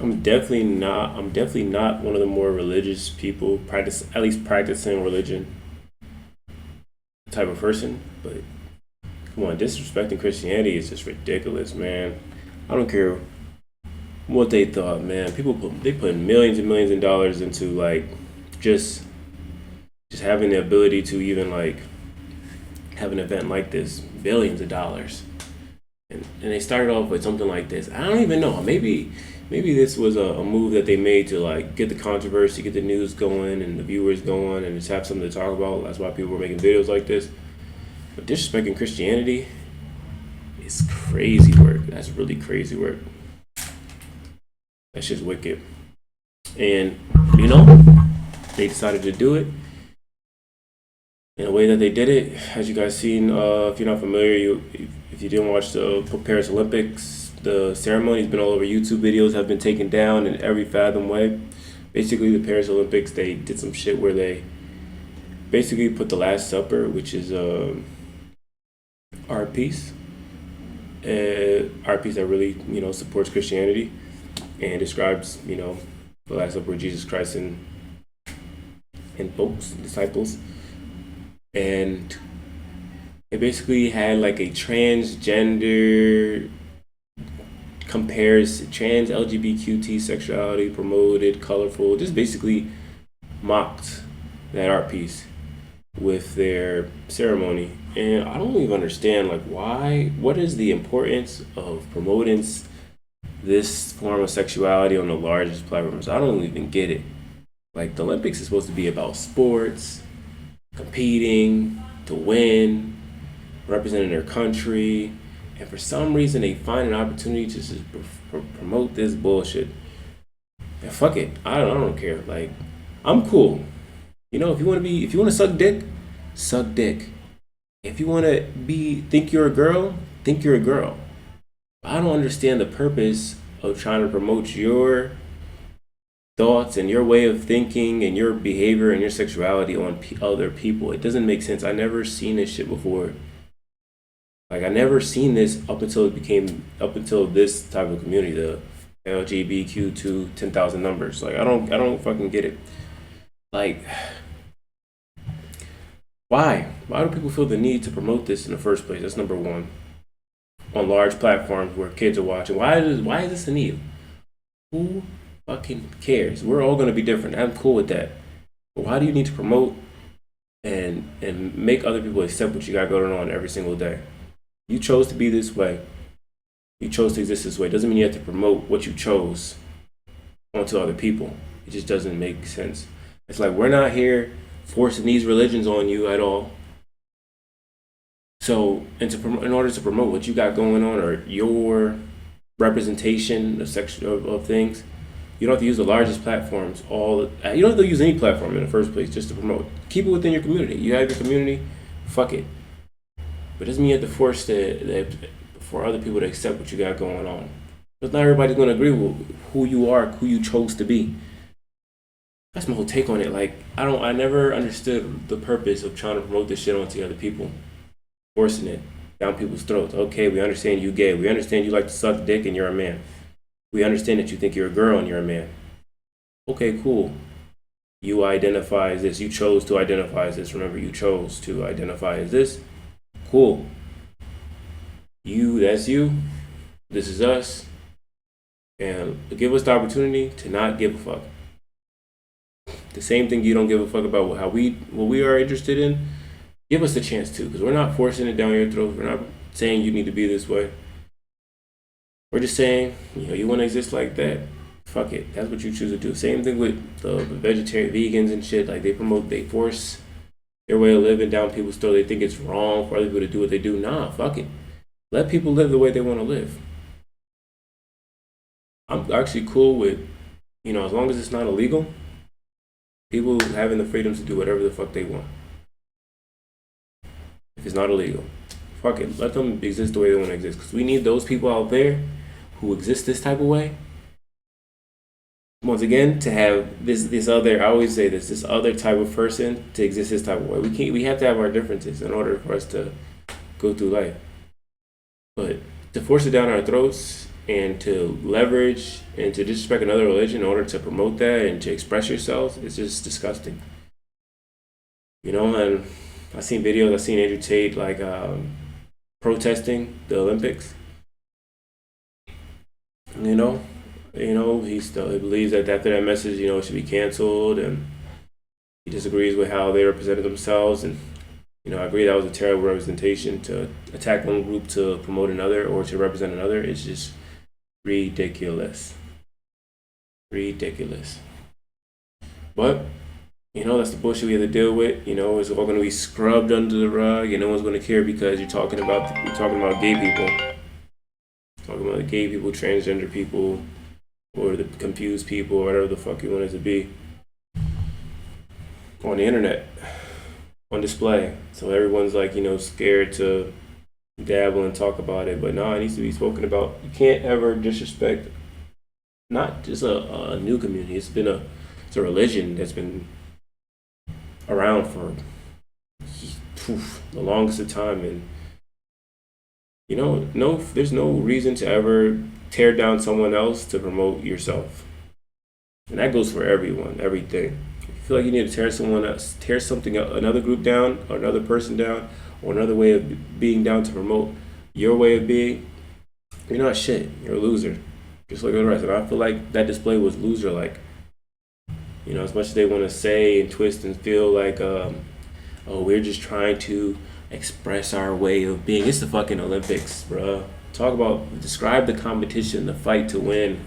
I'm definitely not one of the more religious people, at least practicing religion type of person. But come on, disrespecting Christianity is just ridiculous, man. I don't care what they thought, man. They put millions and millions of dollars into like just just having the ability to even like have an event like this, billions of dollars. And they started off with something like this. I don't even know. Maybe this was a move that they made to like get the controversy, get the news going, and the viewers going, and just have something to talk about. That's why people were making videos like this. But disrespecting Christianity is crazy work. That's really crazy work. That's just wicked. And you know, they decided to do it in a way that they did it. As you guys seen, if you're not familiar, if you didn't watch the Paris Olympics, the ceremony's been all over YouTube. Videos have been taken down in every fathom way. Basically, the Paris Olympics, they did some shit where they basically put the Last Supper, which is art piece, art piece that really supports Christianity and describes the Last Supper of Jesus Christ and folks, disciples, and it basically had like a transgender compares trans LGBTQT sexuality promoted, colorful, just basically mocked that art piece with their ceremony. And I don't even understand like what is the importance of promoting this form of sexuality on the largest platforms? I don't even get it. Like the Olympics is supposed to be about sports, competing to win, representing their country, and for some reason they find an opportunity to just promote this bullshit. And fuck it, I don't care. Like I'm cool. If you want to suck dick, suck dick. If you want to think you're a girl, think you're a girl. I don't understand the purpose of trying to promote your thoughts and your way of thinking and your behavior and your sexuality on other people. It doesn't make sense. I never seen this shit before. Like I never seen this up until this type of community, the LGBTQ to 10,000 numbers. Like I don't fucking get it. Like why do people feel the need to promote this in the first place? That's number one. On large platforms where kids are watching, why is this a need? Who fucking cares? We're all gonna be different. I'm cool with that. But why do you need to promote and make other people accept what you got going on every single day? You chose to be this way. You chose to exist this way. Doesn't mean you have to promote what you chose onto other people. It just doesn't make sense. It's like we're not here forcing these religions on you at all. So, in order to promote what you got going on or your representation of things, you don't have to use the largest platforms. You don't have to use any platform in the first place just to promote. Keep it within your community. You have your community, fuck it. But it doesn't mean you have to force for other people to accept what you got going on. Because not everybody's going to agree with who you are, who you chose to be. That's my whole take on it. Like, I never understood the purpose of trying to promote this shit onto other people. Forcing it down people's throats. Okay, we understand you gay. We understand you like to suck dick and you're a man. We understand that you think you're a girl and you're a man. Okay, cool. You identify as this. You chose to identify as this. Remember, you chose to identify as this. Cool. That's you. This is us. And give us the opportunity to not give a fuck. The same thing you don't give a fuck about what we are interested in. Give us the chance to, because we're not forcing it down your throat. We're not saying you need to be this way. We're just saying, you want to exist like that. Fuck it. That's what you choose to do. Same thing with the vegetarian vegans and shit. Like they force their way of living down people's throat. They think it's wrong for other people to do what they do. Nah, fuck it. Let people live the way they want to live. I'm actually cool with, as long as it's not illegal, people having the freedom to do whatever the fuck they want. If it's not illegal, fuck it. Let them exist the way they want to exist. Because we need those people out there who exist this type of way. Once again, to have this other, I always say this other type of person to exist this type of way. We have to have our differences in order for us to go through life. But to force it down our throats and to leverage and to disrespect another religion in order to promote that and to express yourselves is just disgusting. And I've seen Andrew Tate like protesting the Olympics. You know, he believes that after that message, it should be canceled, and he disagrees with how they represented themselves. And I agree that was a terrible representation to attack one group to promote another or to represent another. It's just ridiculous, ridiculous. But that's the bullshit we have to deal with. It's all going to be scrubbed under the rug, and no one's going to care because you're talking about gay people, talking about the gay people, transgender people, or the confused people, or whatever the fuck you want it to be, on the internet, on display. So everyone's like, scared to dabble and talk about it. But no, it needs to be spoken about. You can't ever disrespect not just a new community. It's a religion that's been around for the longest of time, and there's no reason to ever tear down someone else to promote yourself, and that goes for everyone, everything. If you feel like you need to tear something, another group down, or another person down, or another way of being down to promote your way of being, you're not shit. You're a loser, just like the rest. And I feel like that display was loser like. As much as they want to say and twist and feel like, we're just trying to express our way of being. It's the fucking Olympics, bruh. Describe the competition, the fight to win,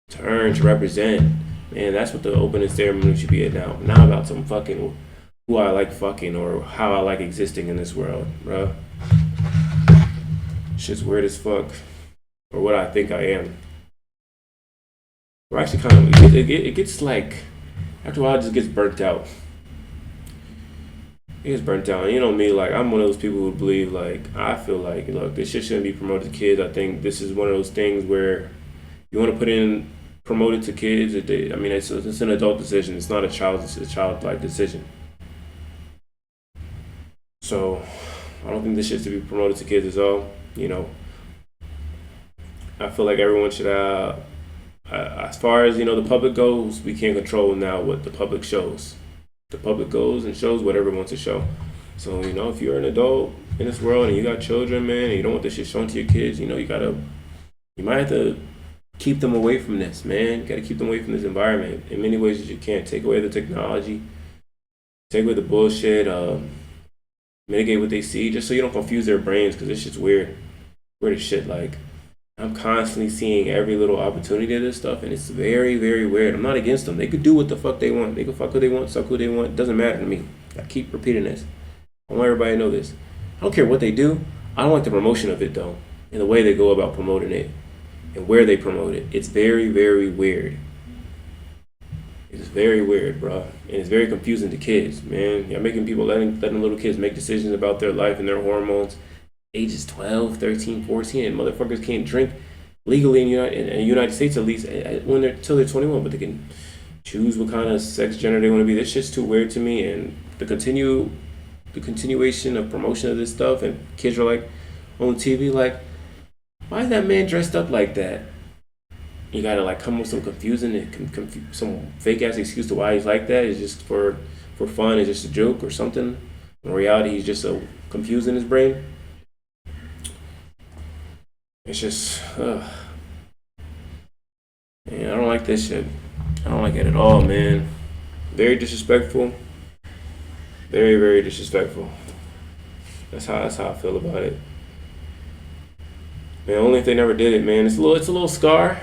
to earn, to represent. Man, that's what the opening ceremony should be at now. Not about some fucking who I like fucking or how I like existing in this world, bruh. Shit's weird as fuck. Or what I think I am. Or actually kind of, it gets like, after a while, it just gets burnt out. It gets burnt out. And me, like, I'm one of those people who believe, like, I feel like, look, this shit shouldn't be promoted to kids. I think this is one of those things where you want to promote it to kids. It's an adult decision. It's not a childlike decision. So, I don't think this shit should be promoted to kids at all. I feel like everyone should as far as the public goes, we can't control now what the public shows. The public goes and shows whatever it wants to show. So if you're an adult in this world and you got children, man, and you don't want this shit shown to your kids, you might have to keep them away from this, man. You got to keep them away from this environment in many ways that you can. Take away the technology, take away the bullshit, mitigate what they see, just so you don't confuse their brains, because this shit's weird as shit. Like, I'm constantly seeing every little opportunity of this stuff, and it's very, very weird. I'm not against them. They could do what the fuck they want. They can fuck who they want, suck who they want. It doesn't matter to me. I keep repeating this. I want everybody to know this. I don't care what they do. I don't like the promotion of it, though, and the way they go about promoting it and where they promote it. It's very, very weird. It's very weird, bro. And it's very confusing to kids, man. You're making people, letting little kids make decisions about their life and their hormones. Ages 12, 13, 14, and motherfuckers can't drink legally in the United States, at least till they're 21, but they can choose what kind of sex gender they want to be. This shit's too weird to me, and the continuation of promotion of this stuff, and kids are like on TV like, why is that man dressed up like that? You gotta like come up with some some fake ass excuse to why he's like that. It's just for fun. It's just a joke or something. In reality, he's just so confused in his brain. It's just, man, I don't like this shit. I don't like it at all, man. Very disrespectful. Very, very disrespectful. That's how I feel about it. Man, only if they never did it, man. It's a little scar,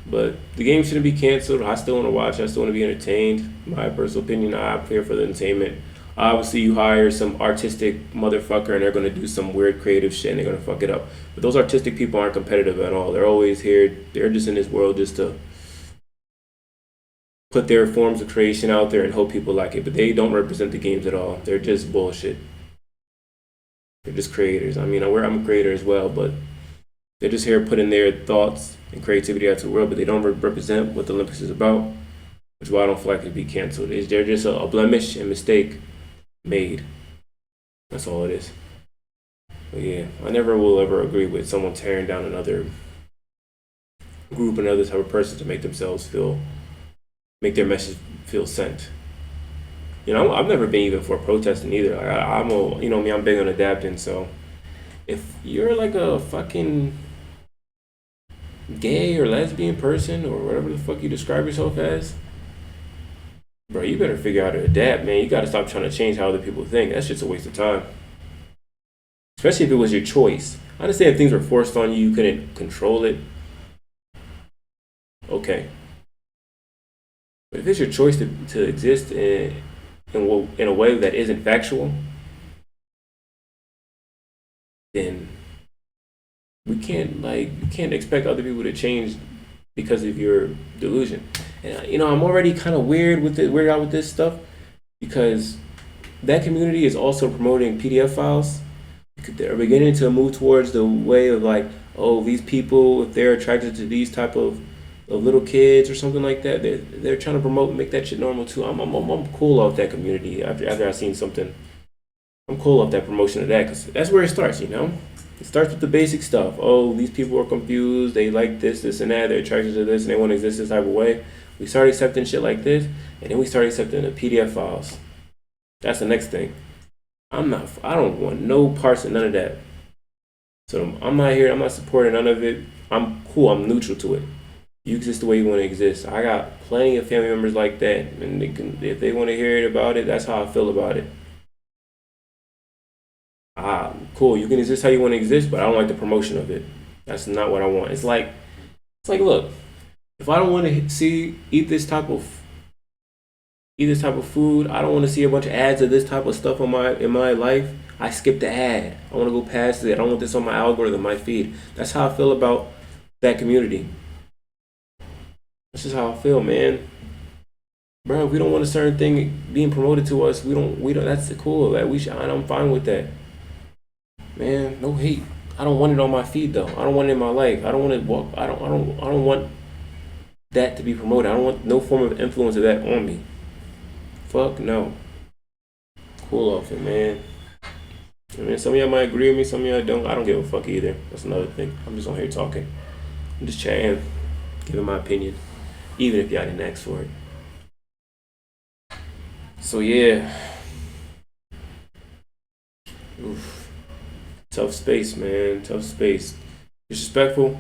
but the game shouldn't be canceled. I still want to watch. I still want to be entertained. My personal opinion, I'm here for the entertainment. Obviously, you hire some artistic motherfucker and they're going to do some weird creative shit and they're going to fuck it up. But those artistic people aren't competitive at all. They're always here. They're just in this world just to put their forms of creation out there and hope people like it. But they don't represent the games at all. They're just bullshit. They're just creators. I'm a creator as well, but they're just here putting their thoughts and creativity out to the world, but they don't represent what the Olympics is about, which is why I don't feel like it'd be canceled. They're just a blemish and mistake made. That's all it is. But yeah, I never will ever agree with someone tearing down another group, another type of person to make their message feel sent. I've never been even for protesting either. Like, I'm a, me, I'm big on adapting. So if you're like a fucking gay or lesbian person or whatever the fuck you describe yourself as, bro, you better figure out how to adapt, man. You gotta stop trying to change how other people think. That's just a waste of time. Especially if it was your choice. I understand if things were forced on you, you couldn't control it. Okay. But if it's your choice to exist in a way that isn't factual, then you can't expect other people to change because of your delusion. And I'm already kind of weird out with this stuff because that community is also promoting PDF files. They're beginning to move towards the way of like, oh, these people, if they're attracted to these type of little kids or something like that, they're trying to promote and make that shit normal too. I'm cool off that community after I seen something. I'm cool off that promotion of that because that's where it starts. It starts with the basic stuff. Oh, these people are confused. They like this, and that. They're attracted to this, and they want to exist this type of way. We start accepting shit like this, and then we start accepting the PDF files. That's the next thing. I don't want no parts of none of that. So I'm not here. I'm not supporting none of it. I'm cool. I'm neutral to it. You exist the way you want to exist. I got plenty of family members like that, and if they want to hear it about it, that's how I feel about it. Cool. You can exist how you want to exist, but I don't like the promotion of it. That's not what I want. It's like, look, if I don't want to eat this type of food, I don't want to see a bunch of ads of this type of stuff in my life. I skip the ad. I want to go past it. I don't want this on my algorithm, my feed. That's how I feel about that community. That's just how I feel, man. Bro, if we don't want a certain thing being promoted to us, we don't. That's cool. Like I'm fine with that. Man, no hate. I don't want it on my feed though. I don't want it in my life. I don't want it walk. I don't want that to be promoted. I don't want no form of influence of that on me. Fuck no. Cool off it, man. I mean, some of y'all might agree with me, some of y'all don't. I don't give a fuck either. That's another thing. I'm just on here talking. I'm just chatting, giving my opinion, even if y'all didn't ask for it. So yeah. Oof. Tough space, man. Tough space. Disrespectful.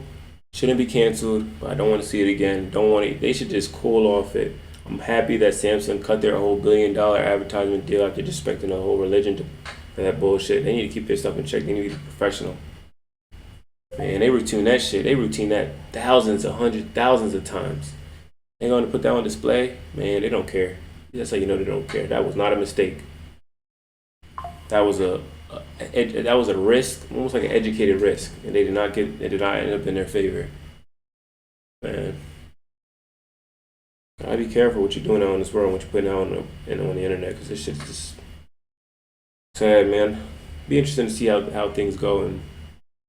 Shouldn't be canceled, but I don't want to see it again. Don't want it. They should just cool off it. I'm happy that Samsung cut their whole $1 billion advertisement deal after disrespecting the whole religion for that bullshit. They need to keep their stuff in check. They need to be professional. Man, they routine that shit. They routine that thousands of times. They're going to put that on display. Man, they don't care. That's how you know they don't care. That was not a mistake. That was a risk, almost like an educated risk, and they did not end up in their favor. Man, gotta be careful what you're doing out in this world, what you're putting out on the internet, because this shit's just sad, man. Be interesting to see how things go in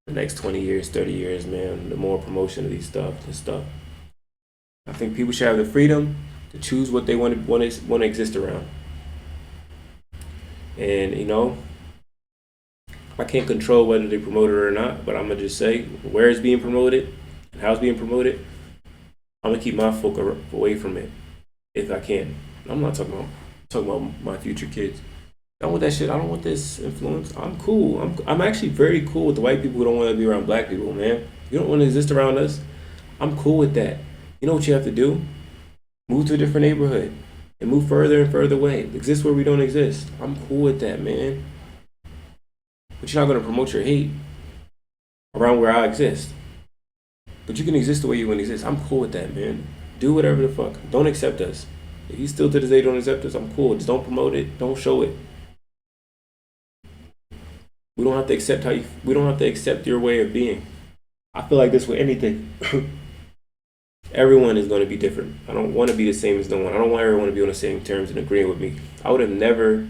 the next 20 years, 30 years, man. The more promotion of this stuff. I think people should have the freedom to choose what they want to exist around, and I can't control whether they promote it or not, but I'm gonna just say where it's being promoted and how it's being promoted. I'm gonna keep my folk away from it if I can. I'm not talking about my future kids. I don't want that shit. I don't want this influence. I'm cool. I'm actually very cool with the white people who don't want to be around black people, man. You don't want to exist around us. I'm cool with that. You know what you have to do? Move to a different neighborhood and move further and further away. Exist where we don't exist. I'm cool with that, man. But you're not going to promote your hate around where I exist. But you can exist the way you want to exist. I'm cool with that, man. Do whatever the fuck. Don't accept us. If you still to this day don't accept us, I'm cool. Just don't promote it. Don't show it. We don't have to accept your way of being. I feel like this with anything. Everyone is going to be different. I don't want to be the same as no one. I don't want everyone to be on the same terms and agreeing with me. I would have never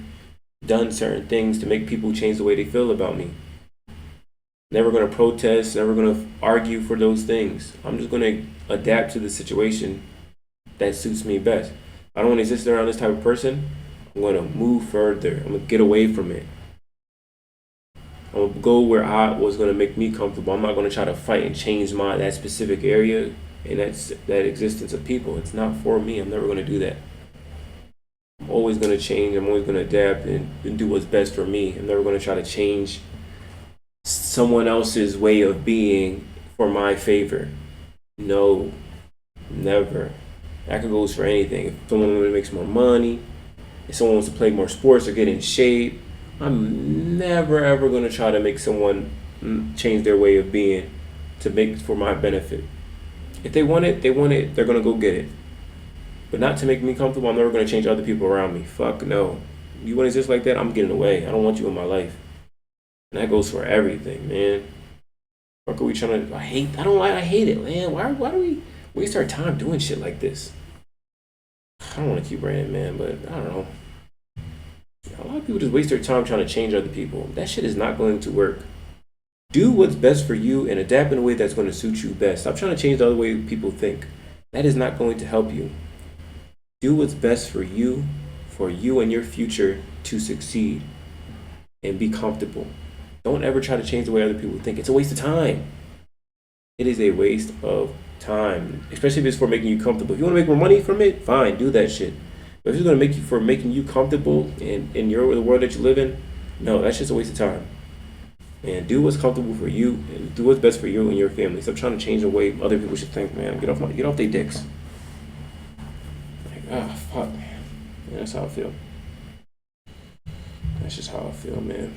done certain things to make people change the way they feel about me. Never going to protest, never going to argue for those things. I'm just going to adapt to the situation that suits me best. If I don't want to exist around this type of person, I'm going to move further. I'm going to get away from it. I'm going to go where I was going to make me comfortable. I'm not going to try to fight and change that specific area and that's that existence of people. It's not for me. I'm never going to do that. I'm always going to change. I'm always going to adapt and do what's best for me. I'm never going to try to change someone else's way of being for my favor. No, never. That could goes for anything. If someone wants to make some more money, if someone wants to play more sports or get in shape, I'm never ever going to try to make someone change their way of being to make for my benefit. If they want it, they want it. They're going to go get it. But not to make me comfortable. I'm never going to change other people around me. Fuck no. You want to exist like that? I'm getting away. I don't want you in my life. And that goes for everything, man. Fuck are we trying to? I hate it, man. Why do we waste our time doing shit like this? I don't want to keep ranting, man, but I don't know. A lot of people just waste their time trying to change other people. That shit is not going to work. Do what's best for you and adapt in a way that's going to suit you best. Stop trying to change the other way people think. That is not going to help you. Do what's best for you and your future to succeed and be comfortable. Don't ever try to change the way other people think. It's a waste of time. It is a waste of time, especially if it's for making you comfortable. If you want to make more money from it, fine, do that shit. But if it's going to make you for making you comfortable in the world that you live in, no, that's just a waste of time. Man, do what's comfortable for you and do what's best for you and your family. Stop trying to change the way other people should think, man. Get off their dicks. Like, fuck. Yeah, that's how I feel. That's just how I feel, man.